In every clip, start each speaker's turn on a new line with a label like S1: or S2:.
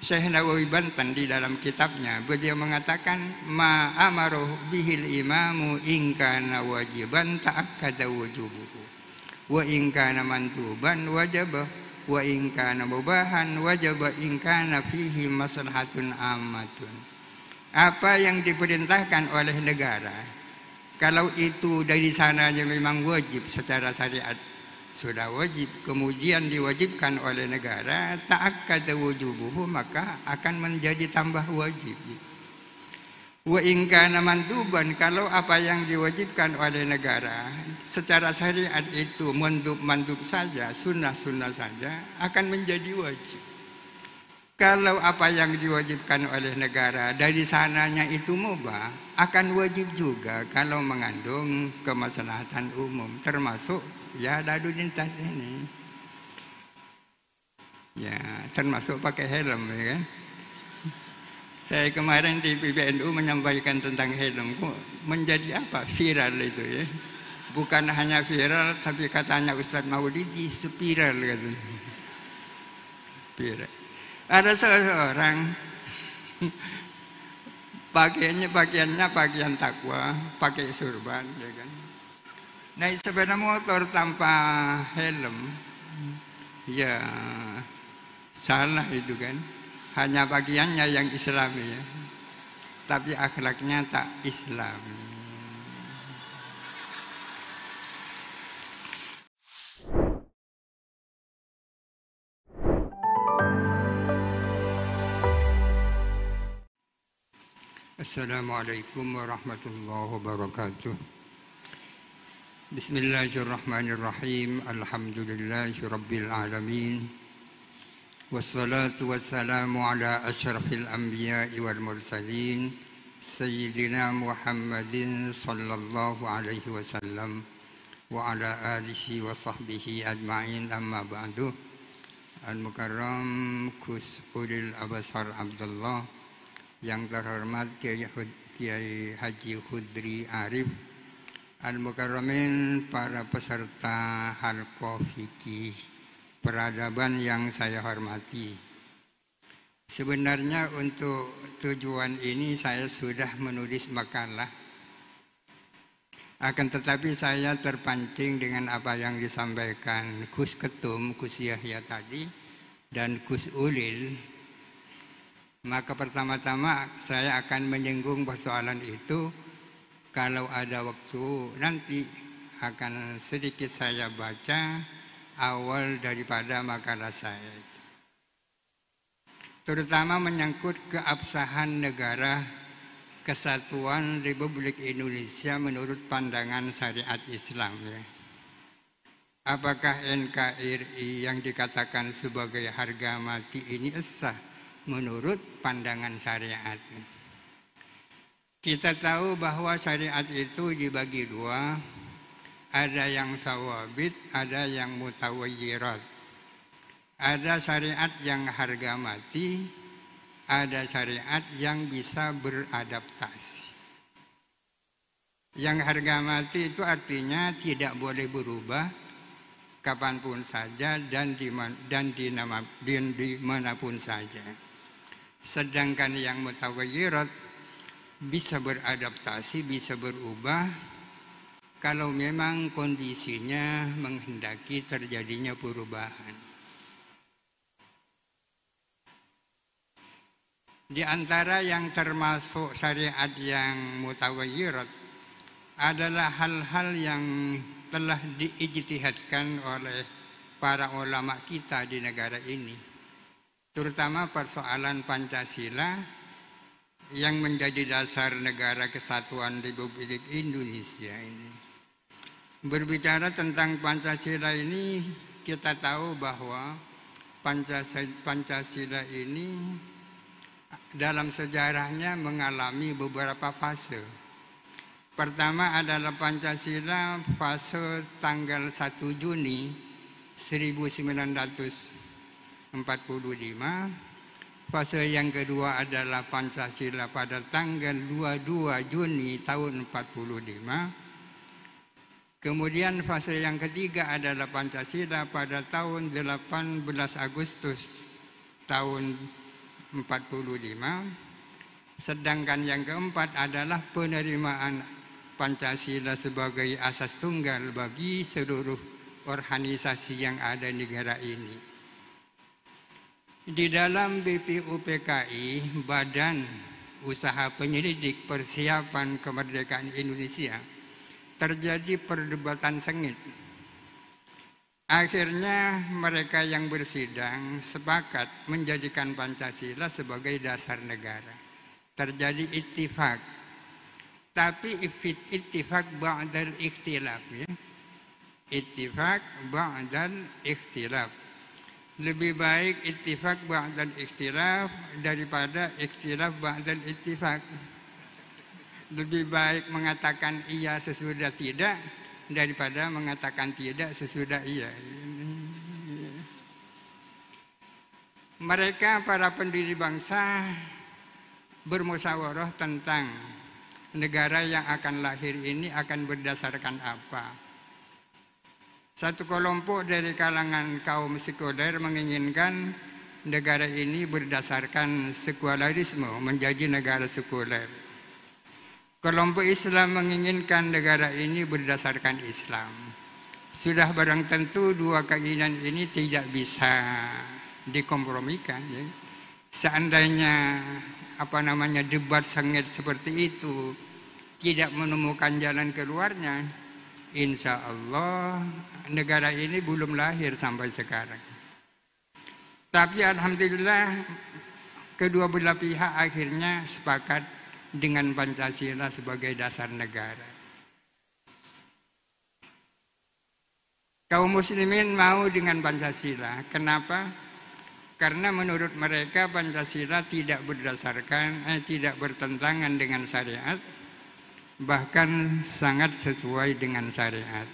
S1: Syekh Nawawi Banten di dalam kitabnya beliau mengatakan ma amaruh bihil imamu in kana wajiban ta'akkada wujubuhu wa in kana manduban wajaba wa in kana mubahan wajaba in kana fihi maslahatun ammatun. Apa yang diperintahkan oleh negara, kalau itu dari sananya memang wajib secara syariat, sudah wajib, kemudian diwajibkan oleh negara, ta'akkada wujubuhu, maka akan menjadi tambah wajib. Wa in kana manduban, kalau apa yang diwajibkan oleh negara secara syariat itu mandub saja, sunnah saja, akan menjadi wajib. Kalau apa yang diwajibkan oleh negara dari sananya itu mubah, akan wajib juga kalau mengandung kemaslahatan umum, termasuk ya lalu lintas ini. Ya, termasuk pakai helm, ya kan? Saya kemarin di PBNU menyampaikan tentang helm, kok menjadi apa? Viral itu, ya. Bukan hanya viral, tapi katanya Ustadz Maulidi spiral katanya. Viral. Ada seseorang pakaiannya pakaian takwa, pakai surban, ya kan? Naik sepeda motor tanpa helm, ya salah itu kan. Hanya pakaiannya yang Islami, ya, tapi akhlaknya tak Islami. Assalamualaikum warahmatullahi wabarakatuh. Bismillahirrahmanirrahim. Alhamdulillahi rabbil alamin. Wassalatu wassalamu ala asyrafil anbiya'i wal mursalin Sayyidina Muhammadin sallallahu alaihi wasallam wa ala alihi wa sahbihi ajma'in, amma ba'du. Al-Mukarram Kus Ulil Abasar Abdullah, yang terhormat Kiai Haji Khudri Arif, Al-Mukarramin, para peserta halqah fikih peradaban yang saya hormati. Sebenarnya untuk tujuan ini saya sudah menulis makalah. Akan tetapi saya terpancing dengan apa yang disampaikan Gus Ketum, Gus Yahya tadi, dan Gus Ulil. Maka pertama-tama saya akan menyinggung persoalan itu. Kalau ada waktu nanti akan sedikit saya baca awal daripada makalah saya. Terutama menyangkut keabsahan negara Kesatuan Republik Indonesia menurut pandangan syariat Islam. Ya. Apakah NKRI yang dikatakan sebagai harga mati ini sah menurut pandangan syariat? Kita tahu bahwa syariat itu dibagi dua, ada yang sawabit, ada yang mutawayyirat. Ada syariat yang harga mati, ada syariat yang bisa beradaptasi. Yang harga mati itu artinya tidak boleh berubah kapanpun saja dan dimanapun saja. Sedangkan yang mutawayyirat bisa beradaptasi, bisa berubah kalau memang kondisinya menghendaki terjadinya perubahan. Di antara yang termasuk syariat yang mutawayyirat adalah hal-hal yang telah diijtihadkan oleh para ulama kita di negara ini. Terutama persoalan Pancasila yang menjadi dasar negara Kesatuan Republik Indonesia ini. Berbicara tentang Pancasila ini, kita tahu bahwa Pancasila ini dalam sejarahnya mengalami beberapa fase. Pertama adalah Pancasila fase tanggal 1 Juni 1945. Fase yang kedua adalah Pancasila pada tanggal 22 Juni tahun 45. Kemudian fase yang ketiga adalah Pancasila pada tahun 18 Agustus tahun 45. Sedangkan yang keempat adalah penerimaan Pancasila sebagai asas tunggal bagi seluruh organisasi yang ada di negara ini. Di dalam BPUPKI, Badan Usaha Penyelidik Persiapan Kemerdekaan Indonesia, terjadi perdebatan sengit. Akhirnya mereka yang bersidang sepakat menjadikan Pancasila sebagai dasar negara. Terjadi ittifaq. Tapi ittifaq ba'dal ikhtilaf, ya. Ittifaq ba'dal ikhtilaf. Lebih baik ittifaq ba'dal ikhtilaf daripada ikhtilaf ba'dal ittifaq. Lebih baik mengatakan iya sesudah tidak daripada mengatakan tidak sesudah iya. Mereka para pendiri bangsa bermusyawarah tentang negara yang akan lahir ini akan berdasarkan apa. Satu kelompok dari kalangan kaum sekuler menginginkan negara ini berdasarkan sekularisme, menjadi negara sekuler. Kelompok Islam menginginkan negara ini berdasarkan Islam. Sudah barang tentu dua keinginan ini tidak bisa dikompromikan, ya. Seandainya debat sengit seperti itu tidak menemukan jalan keluarnya, insya Allah negara ini belum lahir sampai sekarang. Tapi alhamdulillah kedua belah pihak akhirnya sepakat dengan Pancasila sebagai dasar negara. Kaum muslimin mau dengan Pancasila. Kenapa? Karena menurut mereka Pancasila tidak bertentangan dengan syariat, bahkan sangat sesuai dengan syariat.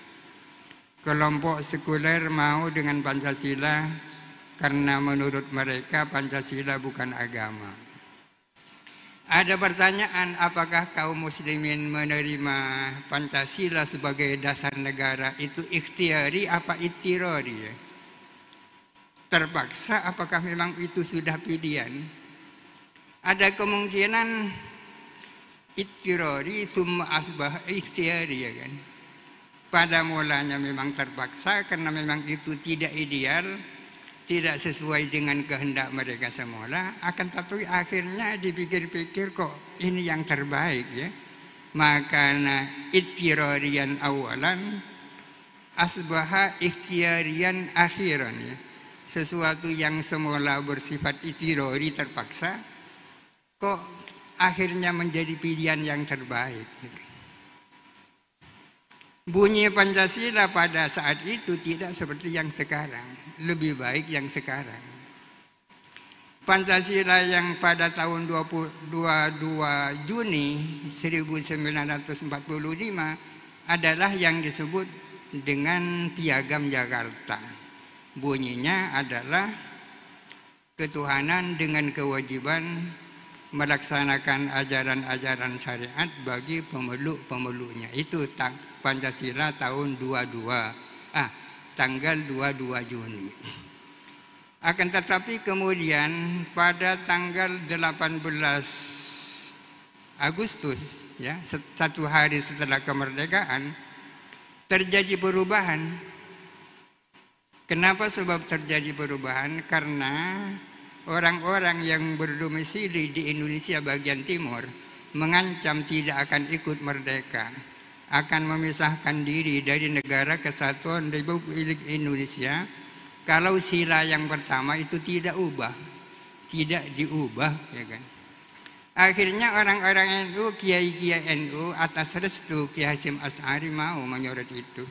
S1: Kelompok sekuler mau dengan Pancasila karena menurut mereka Pancasila bukan agama. Ada pertanyaan, apakah kaum muslimin menerima Pancasila sebagai dasar negara itu ikhtiari apa ittirari? Terpaksa apakah memang itu sudah pilihan? Ada kemungkinan ittirari summa asbah ikhtiyari, ya kan? Pada mulanya memang terpaksa karena memang itu tidak ideal, tidak sesuai dengan kehendak mereka semula, akan tapi akhirnya dipikir-pikir kok ini yang terbaik, ya. Makanya ittirarian awalan asbaha ikhtiyarian akhiran, ya. Sesuatu yang semula bersifat ittirari terpaksa, kok akhirnya menjadi pilihan yang terbaik. Bunyi Pancasila pada saat itu tidak seperti yang sekarang, lebih baik yang sekarang. Pancasila yang pada tahun 22 Juni 1945 adalah yang disebut dengan Piagam Jakarta. Bunyinya adalah ketuhanan dengan kewajiban melaksanakan ajaran-ajaran syariat bagi pemeluk-pemeluknya. Itu Pancasila tahun tanggal 22 Juni. Akan tetapi kemudian pada tanggal 18 Agustus, ya, satu hari setelah kemerdekaan, terjadi perubahan. Kenapa sebab terjadi perubahan? Karena orang-orang yang berdomisili di Indonesia bagian timur mengancam tidak akan ikut merdeka, akan memisahkan diri dari Negara Kesatuan Republik Indonesia kalau sila yang pertama itu tidak diubah, ya kan? Akhirnya orang-orang NU, kiai-kiai NU atas restu Ki Hasyim Asy'ari mau menyorot itu.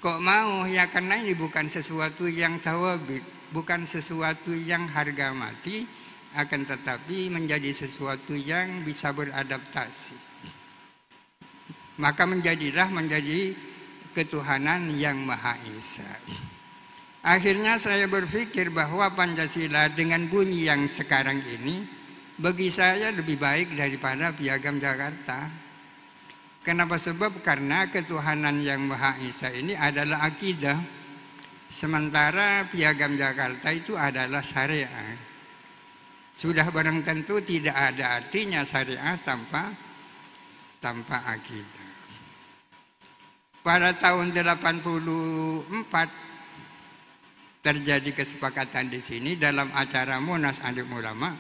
S1: Kok mau? Ya karena ini bukan sesuatu yang tawabit, bukan sesuatu yang harga mati, akan tetapi menjadi sesuatu yang bisa beradaptasi. Maka menjadi ketuhanan yang Maha Esa. Akhirnya saya berpikir bahwa Pancasila dengan bunyi yang sekarang ini bagi saya lebih baik daripada Piagam Jakarta. Kenapa? Sebab karena ketuhanan yang Maha Esa ini adalah akidah. Sementara Piagam Jakarta itu adalah syariat. Sudah barang tentu tidak ada artinya syariah tanpa akidah. Pada tahun 84 terjadi kesepakatan di sini dalam acara Munas Alim Ulama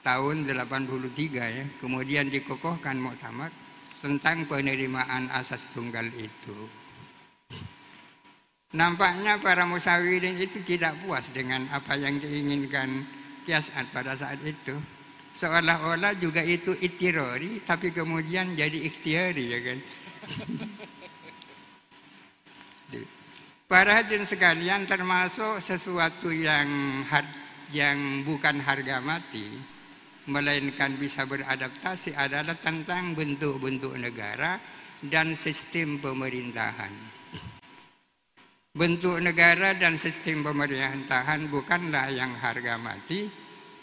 S1: tahun 83 ya. Kemudian dikokohkan muktamar tentang penerimaan asas tunggal itu. Nampaknya para musyawirin itu tidak puas dengan apa yang diinginkan Kiasat pada saat itu. Seolah-olah juga itu ittirori, tapi kemudian jadi ikhtiari ya kan. Para hadirin sekalian, termasuk sesuatu yang bukan harga mati, melainkan bisa beradaptasi adalah tentang bentuk-bentuk negara dan sistem pemerintahan. Bentuk negara dan sistem pemerintahan bukanlah yang harga mati,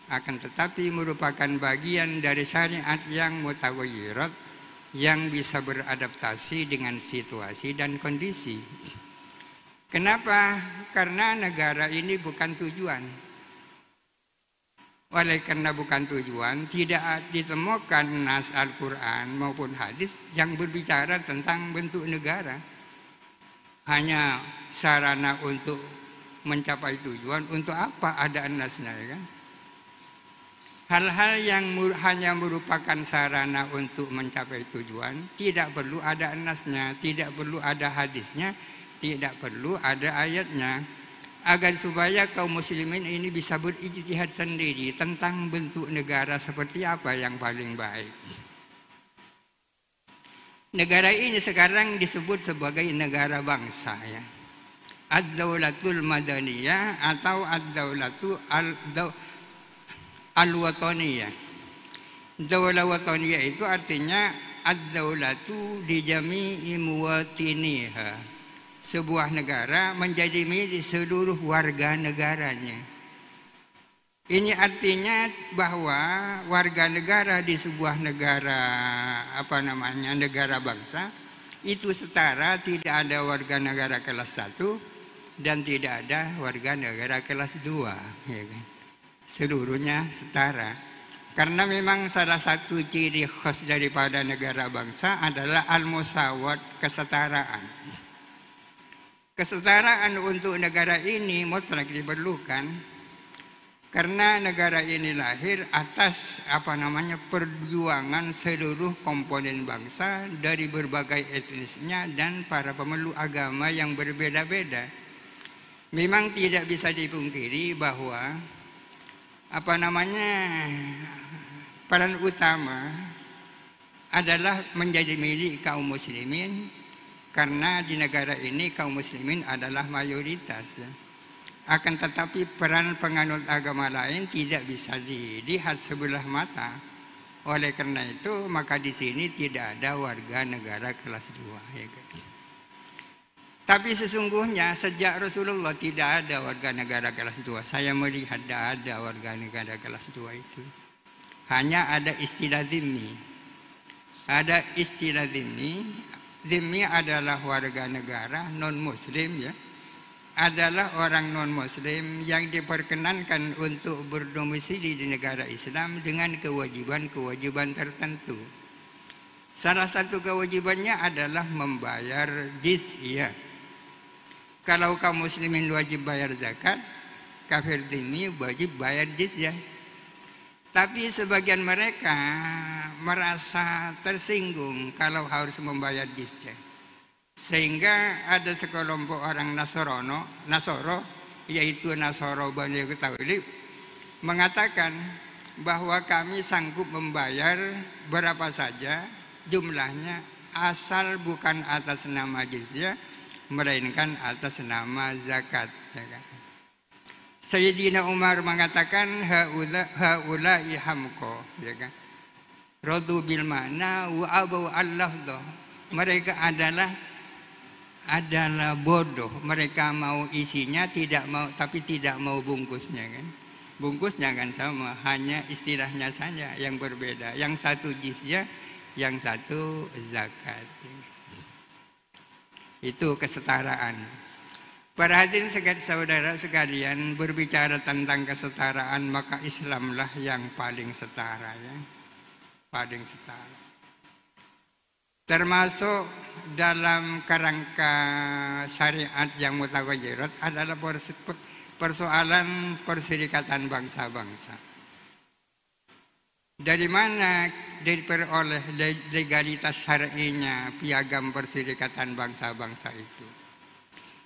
S1: akan tetapi merupakan bagian dari syariat yang mutawayyirat, yang bisa beradaptasi dengan situasi dan kondisi. Kenapa? Karena negara ini bukan tujuan. Oleh karena bukan tujuan, tidak ditemukan nas Al-Quran maupun hadis yang berbicara tentang bentuk negara. Hanya sarana untuk mencapai tujuan, untuk apa ada nasnya ya kan? Hal-hal yang hanya merupakan sarana untuk mencapai tujuan, tidak perlu ada nasnya, tidak perlu ada hadisnya, tidak perlu ada ayatnya. Agar supaya kaum muslimin ini bisa berijtihad sendiri tentang bentuk negara seperti apa yang paling baik. Negara ini sekarang disebut sebagai negara bangsa ya. Ad-Daulatul Madaniyah atau Ad-Daulatu Al-Wataniyah. Daulah Wataniyah itu artinya Ad-Daulatu di jami'i muwatiniha. Sebuah negara menjadi milik seluruh warga negaranya. Ini artinya bahwa warga negara di sebuah negara negara bangsa itu setara, tidak ada warga negara kelas 1 dan tidak ada warga negara kelas 2 ya kan? Seluruhnya setara. Karena memang salah satu ciri khas daripada negara bangsa adalah al-musawat, kesetaraan. Kesetaraan untuk negara ini mutlak diperlukan. Karena negara ini lahir atas perjuangan seluruh komponen bangsa dari berbagai etnisnya dan para pemeluk agama yang berbeda-beda. Memang tidak bisa dipungkiri bahwa peran utama adalah menjadi milik kaum muslimin, karena di negara ini kaum muslimin adalah mayoritas. Akan tetapi peran penganut agama lain tidak bisa dilihat sebelah mata. Oleh karena itu maka di sini tidak ada warga negara kelas 2 ya kan? Tapi sesungguhnya sejak Rasulullah tidak ada warga negara kelas 2. Saya melihat tidak ada warga negara kelas 2 itu. Hanya ada istilah dhimmi. Ada istilah dhimmi. Dhimmi adalah warga negara non-muslim ya. Adalah orang non-muslim yang diperkenankan untuk berdomisili di negara Islam dengan kewajiban-kewajiban tertentu. Salah satu kewajibannya adalah membayar jizyah. Kalau kaum muslimin wajib bayar zakat, kafir dhimmi wajib bayar jizyah. Tapi sebagian mereka merasa tersinggung kalau harus membayar jizyah. Sehingga ada sekelompok orang Nasoro, yaitu Nasoro Bani Talib, mengatakan bahwa kami sanggup membayar berapa saja jumlahnya, asal bukan atas nama jizyah, melainkan atas nama zakat. Sayyidina Umar mengatakan haula'i hamko, ya kan? Radu bil ma'na wa abu Allah. Mereka adalah bodoh. Mereka mau isinya, tapi tidak mau bungkusnya kan. Bungkusnya kan sama, hanya istilahnya saja yang berbeda. Yang satu jizyah, yang satu zakat. Itu kesetaraan. Para hadirin saudara sekalian, berbicara tentang kesetaraan, maka Islamlah yang paling setara, ya. Paling setara. Termasuk dalam kerangka syariat yang mutaghayyirat adalah persoalan perserikatan bangsa-bangsa. Dari mana diperoleh legalitas syar'inya piagam perserikatan bangsa-bangsa itu?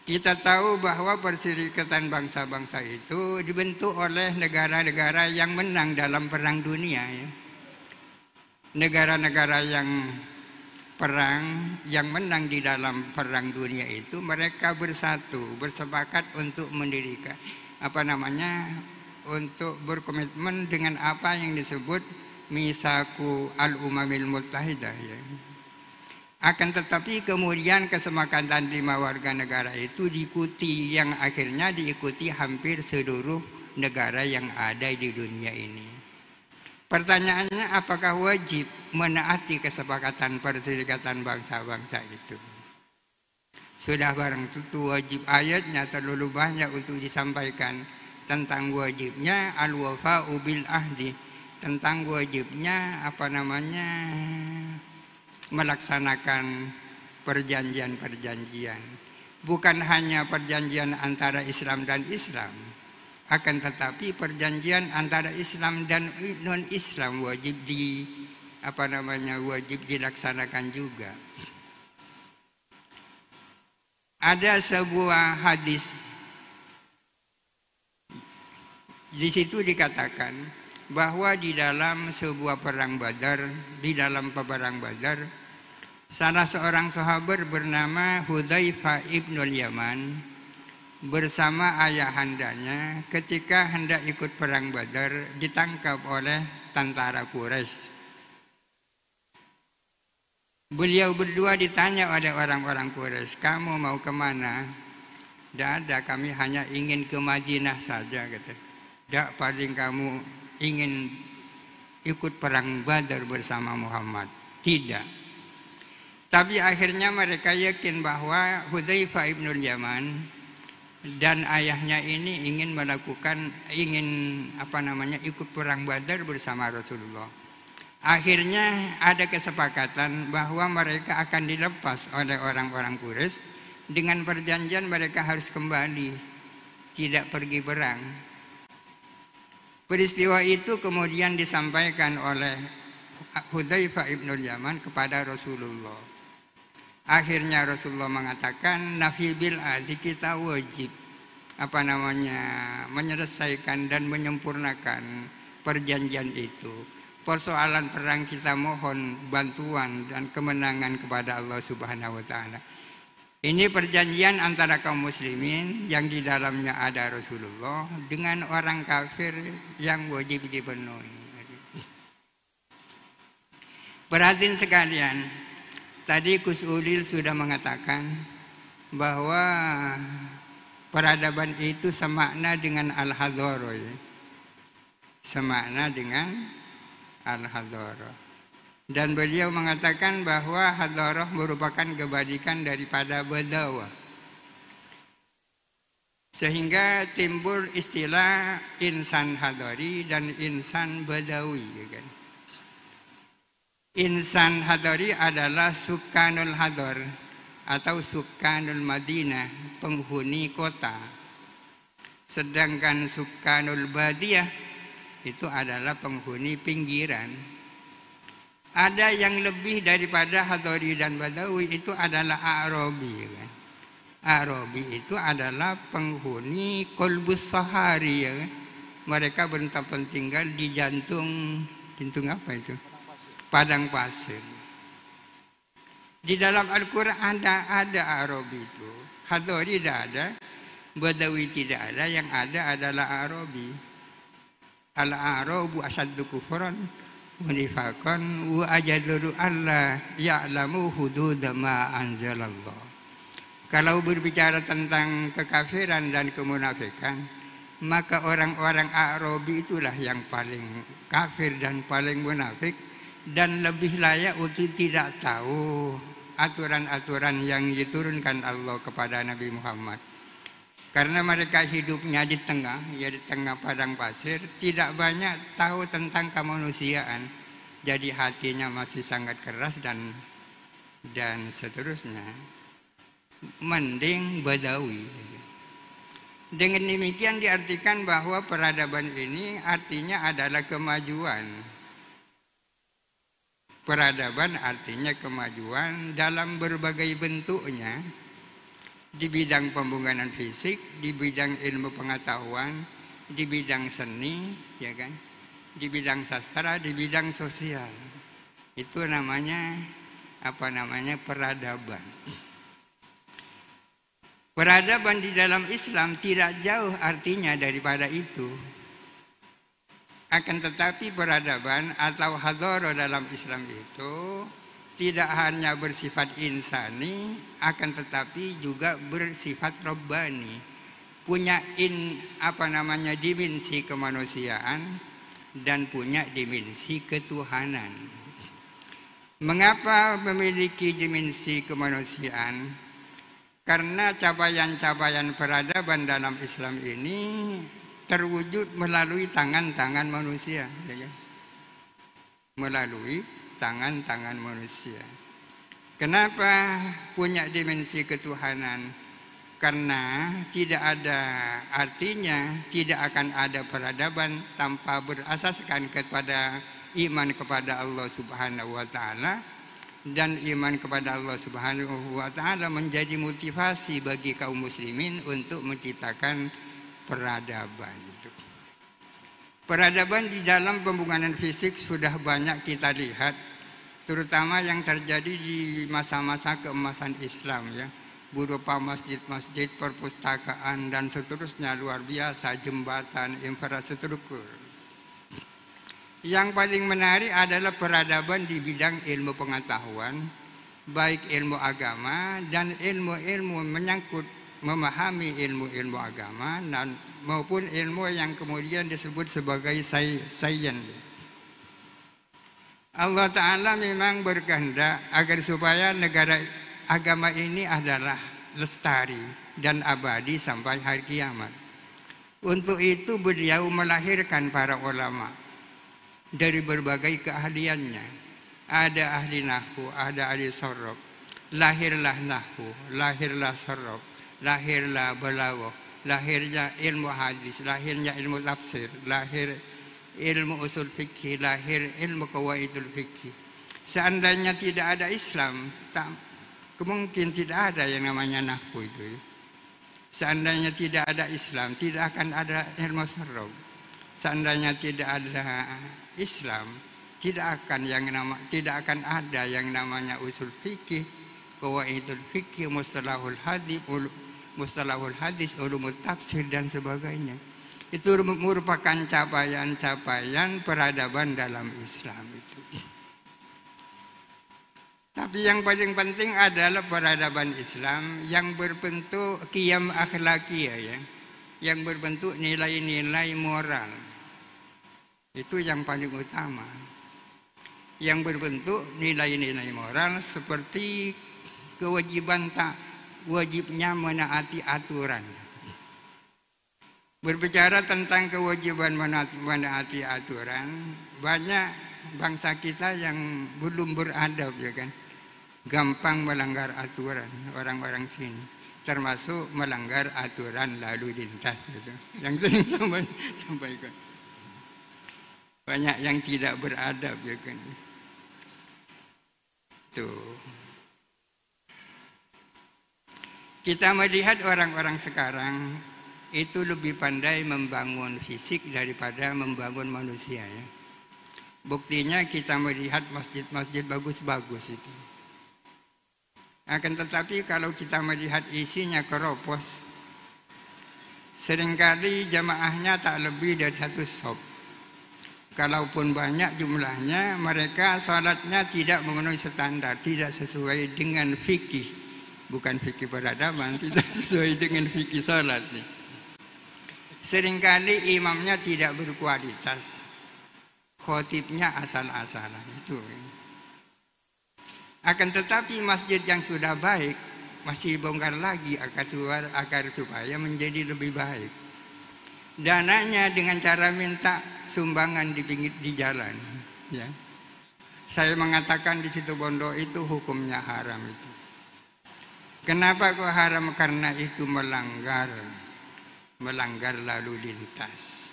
S1: Kita tahu bahwa perserikatan bangsa-bangsa itu dibentuk oleh negara-negara yang menang dalam perang dunia, ya. Negara-negara yang perang, yang menang di dalam perang dunia itu, mereka bersatu, bersepakat untuk mendirikan untuk berkomitmen dengan apa yang disebut Misaku al-Umamil Muttahidah, ya. Akan tetapi kemudian kesepakatan 5 warga negara itu diikuti, yang akhirnya diikuti hampir seluruh negara yang ada di dunia ini. Pertanyaannya, apakah wajib menaati kesepakatan perserikatan bangsa-bangsa itu? Sudah barang tentu wajib, ayatnya terlalu banyak untuk disampaikan tentang wajibnya al-wafa'u bil ahdi, tentang wajibnya melaksanakan perjanjian-perjanjian. Bukan hanya perjanjian antara Islam dan Islam, akan tetapi perjanjian antara Islam dan non-Islam wajib wajib dilaksanakan juga. Ada sebuah hadis, di situ dikatakan bahwa di dalam sebuah perang Badar, salah seorang sahabat bernama Hudzaifah ibnul Yaman bersama ayahandanya ketika hendak ikut perang Badar ditangkap oleh tentara Quraisy. Beliau berdua ditanya oleh orang-orang Quraisy, "Kamu mau kemana?" "Tidak ada, kami hanya ingin ke Madinah saja," kata. "Tidak, paling kamu ingin ikut perang Badar bersama Muhammad?" "Tidak." Tapi akhirnya mereka yakin bahwa Hudzaifah ibnul Yaman dan ayahnya ini ingin ikut perang Badar bersama Rasulullah. Akhirnya ada kesepakatan bahwa mereka akan dilepas oleh orang-orang Quraisy dengan perjanjian mereka harus kembali, tidak pergi perang. Peristiwa itu kemudian disampaikan oleh Hudzaifah ibnul Yaman kepada Rasulullah. Akhirnya Rasulullah mengatakan, "Nafi bil ahdi, kita wajib menyelesaikan dan menyempurnakan perjanjian itu. Persoalan perang kita mohon bantuan dan kemenangan kepada Allah Subhanahu wa taala. Ini perjanjian antara kaum muslimin yang di dalamnya ada Rasulullah dengan orang kafir yang wajib dipenuhi." Perhatian sekalian, tadi Gus Ulil sudah mengatakan bahwa peradaban itu semakna dengan al-hadharah, ya. Semakna dengan al-hadharah. Dan beliau mengatakan bahwa hadharah merupakan kebalikan daripada badawah. Sehingga timbul istilah insan hadari dan insan badawi, ya kan? Insan hadari adalah sukanul hadar atau sukanul Madinah, penghuni kota. Sedangkan sukanul badiyah itu adalah penghuni pinggiran. Ada yang lebih daripada hadari dan badawi, itu adalah Arabi, kan? Arabi itu adalah penghuni kolbus sahari, ya kan? Mereka bertempat tinggal di jantung apa itu? Padang pasir. Di dalam Al-Quran ada Arabi itu. Hadari tidak ada, badawi tidak ada, yang ada adalah Arabi. Al-Arabu asaddu kufran wa nifaqan wa ajdaru alla ya'lamu hudud ma anzalallah. Kalau berbicara tentang kekafiran dan kemunafikan, maka orang-orang Arabi itulah yang paling kafir dan paling munafik, dan lebih layak untuk tidak tahu aturan-aturan yang diturunkan Allah kepada Nabi Muhammad. Karena mereka hidupnya di tengah, ya di tengah padang pasir, tidak banyak tahu tentang kemanusiaan. Jadi hatinya masih sangat keras dan seterusnya. Mending Badawi. Dengan demikian diartikan bahwa peradaban ini artinya adalah kemajuan. Peradaban artinya kemajuan dalam berbagai bentuknya. Di bidang pembangunan fisik, di bidang ilmu pengetahuan, di bidang seni, ya kan? Di bidang sastra, di bidang sosial. Itu namanya peradaban. Peradaban di dalam Islam tidak jauh artinya daripada itu. Akan tetapi peradaban atau hadharah dalam Islam itu tidak hanya bersifat insani, akan tetapi juga bersifat robbani. Punya dimensi kemanusiaan dan punya dimensi ketuhanan. Mengapa memiliki dimensi kemanusiaan? Karena capaian-capaian peradaban dalam Islam ini terwujud melalui tangan-tangan manusia, ya kan? Melalui tangan-tangan manusia. Kenapa punya dimensi ketuhanan? Karena tidak ada artinya, tidak akan ada peradaban tanpa berasaskan kepada iman kepada Allah Subhanahu wa taala, dan iman kepada Allah Subhanahu wa taala menjadi motivasi bagi kaum muslimin untuk menciptakan peradaban. Peradaban di dalam pembangunan fisik sudah banyak kita lihat, terutama yang terjadi di masa-masa keemasan Islam, ya, berupa masjid-masjid, perpustakaan dan seterusnya, luar biasa, jembatan, infrastruktur. Yang paling menarik adalah peradaban di bidang ilmu pengetahuan, baik ilmu agama dan ilmu-ilmu menyangkut memahami ilmu-ilmu agama dan maupun ilmu yang kemudian disebut sebagai sains. Allah Ta'ala memang berkehendak agar supaya negara agama ini adalah lestari dan abadi sampai hari kiamat. Untuk itu beliau melahirkan para ulama dari berbagai keahliannya. Ada ahli nahwu, ada ahli sorof. Lahirlah nahwu, lahirlah sorof, lahirlah balaghah, lahirnya ilmu hadis, lahirnya ilmu tafsir, lahir ilmu usul fikih, lahir ilmu qawaidul fikih. Seandainya tidak ada Islam, mungkin tidak ada yang namanya nahwu itu. Seandainya tidak ada Islam, tidak akan ada ilmu saraf. Seandainya tidak ada Islam, tidak akan ada yang namanya usul fikih, qawaidul fikih, mustalahul hadis, ulumul tafsir dan sebagainya. Itu merupakan capaian-capaian peradaban dalam Islam itu. Tapi yang paling penting adalah peradaban Islam yang berbentuk qiyam akhlakiyah, ya, yang berbentuk nilai-nilai moral. Itu yang paling utama. Yang berbentuk nilai-nilai moral seperti kewajiban wajibnya menaati aturan. Berbicara tentang kewajiban menaati aturan, banyak bangsa kita yang belum beradab, ya kan, gampang melanggar aturan orang-orang sini, termasuk melanggar aturan lalu lintas gitu. Yang sering sampaikan banyak yang tidak beradab, ya kan. Tuh. Kita melihat orang-orang sekarang itu lebih pandai membangun fisik daripada membangun manusia, ya. Buktinya kita melihat masjid-masjid bagus-bagus itu. Akan tetapi kalau kita melihat isinya keropos, seringkali jamaahnya tak lebih dari satu shop. Kalaupun banyak jumlahnya, mereka sholatnya tidak memenuhi standar, tidak sesuai dengan fikih. Bukan fikih peradaban, tidak sesuai dengan fikih sholat. Seringkali imamnya tidak berkualitas, khotibnya asal-asalan itu. Akan tetapi masjid yang sudah baik, masih bongkar lagi akar supaya menjadi lebih baik. Dananya dengan cara minta sumbangan di pinggir di jalan. Ya. Saya mengatakan di situ Bondo itu hukumnya haram itu. Kenapa kok haram? Karena itu melanggar lalu lintas.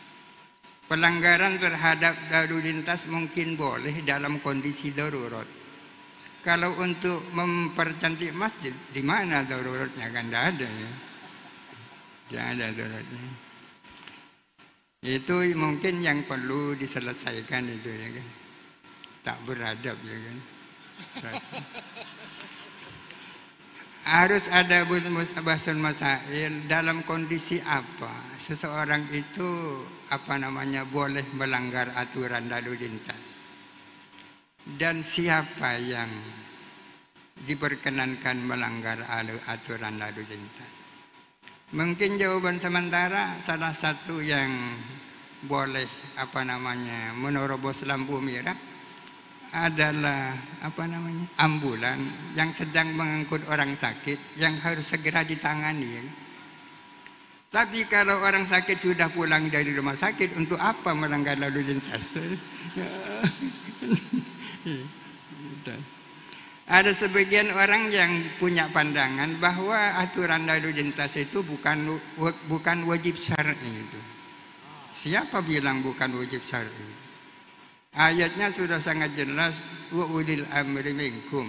S1: Pelanggaran terhadap lalu lintas mungkin boleh dalam kondisi darurat. Kalau untuk mempercantik masjid, di mana daruratnya? Kan tidak ada ya. Tidak ada daruratnya. Itu mungkin yang perlu diselesaikan itu ya kan. Tak beradab ya kan. Harus ada bahasan masail dalam kondisi apa seseorang itu boleh melanggar aturan lalu lintas. Dan siapa yang diperkenankan melanggar aturan lalu lintas. Mungkin jawaban sementara salah satu yang boleh menerobos lampu merah adalah ambulan yang sedang mengangkut orang sakit yang harus segera ditangani. Tapi kalau orang sakit sudah pulang dari rumah sakit, untuk apa melanggar lalu lintas? Ada sebagian orang yang punya pandangan bahwa aturan lalu lintas itu bukan wajib syar'i itu. Siapa bilang bukan wajib syar'i? Ayatnya sudah sangat jelas, wa ulil amri minkum.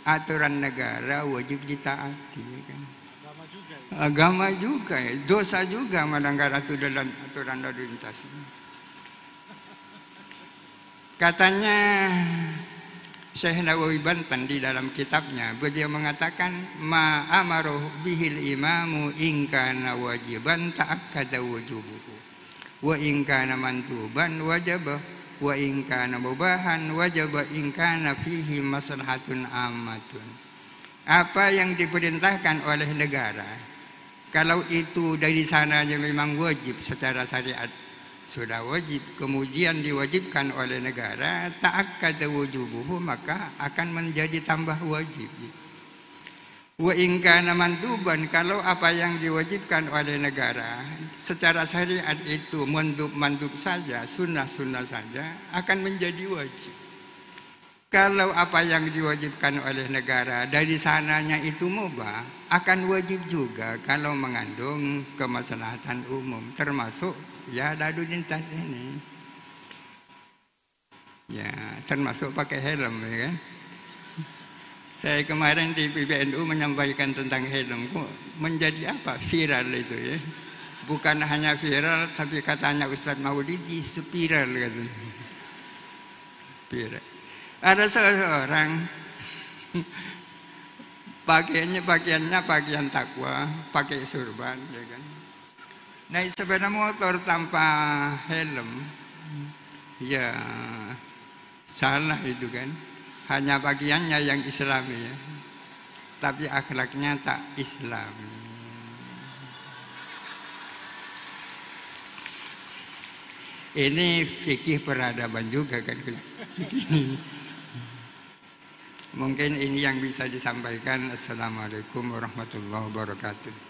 S1: Aturan negara wajib ditaati kan. Agama juga ya. Dosa juga melanggar aturan lalu lintas. Katanya Syekh Nawawi Banten di dalam kitabnya, beliau mengatakan ma amaruh bihil imamu in kana wajiban ta'akkada wujubuhu wa in kana mantuban wajaba wa in kana mubahan wajaba in kana fihi maslahatun ammatun. Apa yang diperintahkan oleh negara, kalau itu dari sananya memang wajib secara syariat, sudah wajib, kemudian diwajibkan oleh negara, ta'akkada wujubuhu, maka akan menjadi tambah wajib. Wa in kana manduban, kalau apa yang diwajibkan oleh negara secara syariat itu mandub saja, sunnah saja, akan menjadi wajib. Kalau apa yang diwajibkan oleh negara dari sananya itu mubah, akan wajib juga kalau mengandung kemaslahatan umum, termasuk ya lalu lintas ini. Ya, termasuk pakai helm ya kan. Saya kemarin di PBNU menyampaikan tentang helm, kok menjadi apa? Viral itu ya. Bukan hanya viral, tapi katanya Ustadz Maulidi spiral katanya. Viral. Ada seseorang pakaiannya pakaian takwa, pakai surban ya kan. Naik sepeda motor tanpa helm, ya salah itu kan. Hanya bagiannya yang islami ya. Tapi akhlaknya tak islami. Ini fikih peradaban juga kan. Mungkin ini yang bisa disampaikan. Assalamualaikum warahmatullahi wabarakatuh.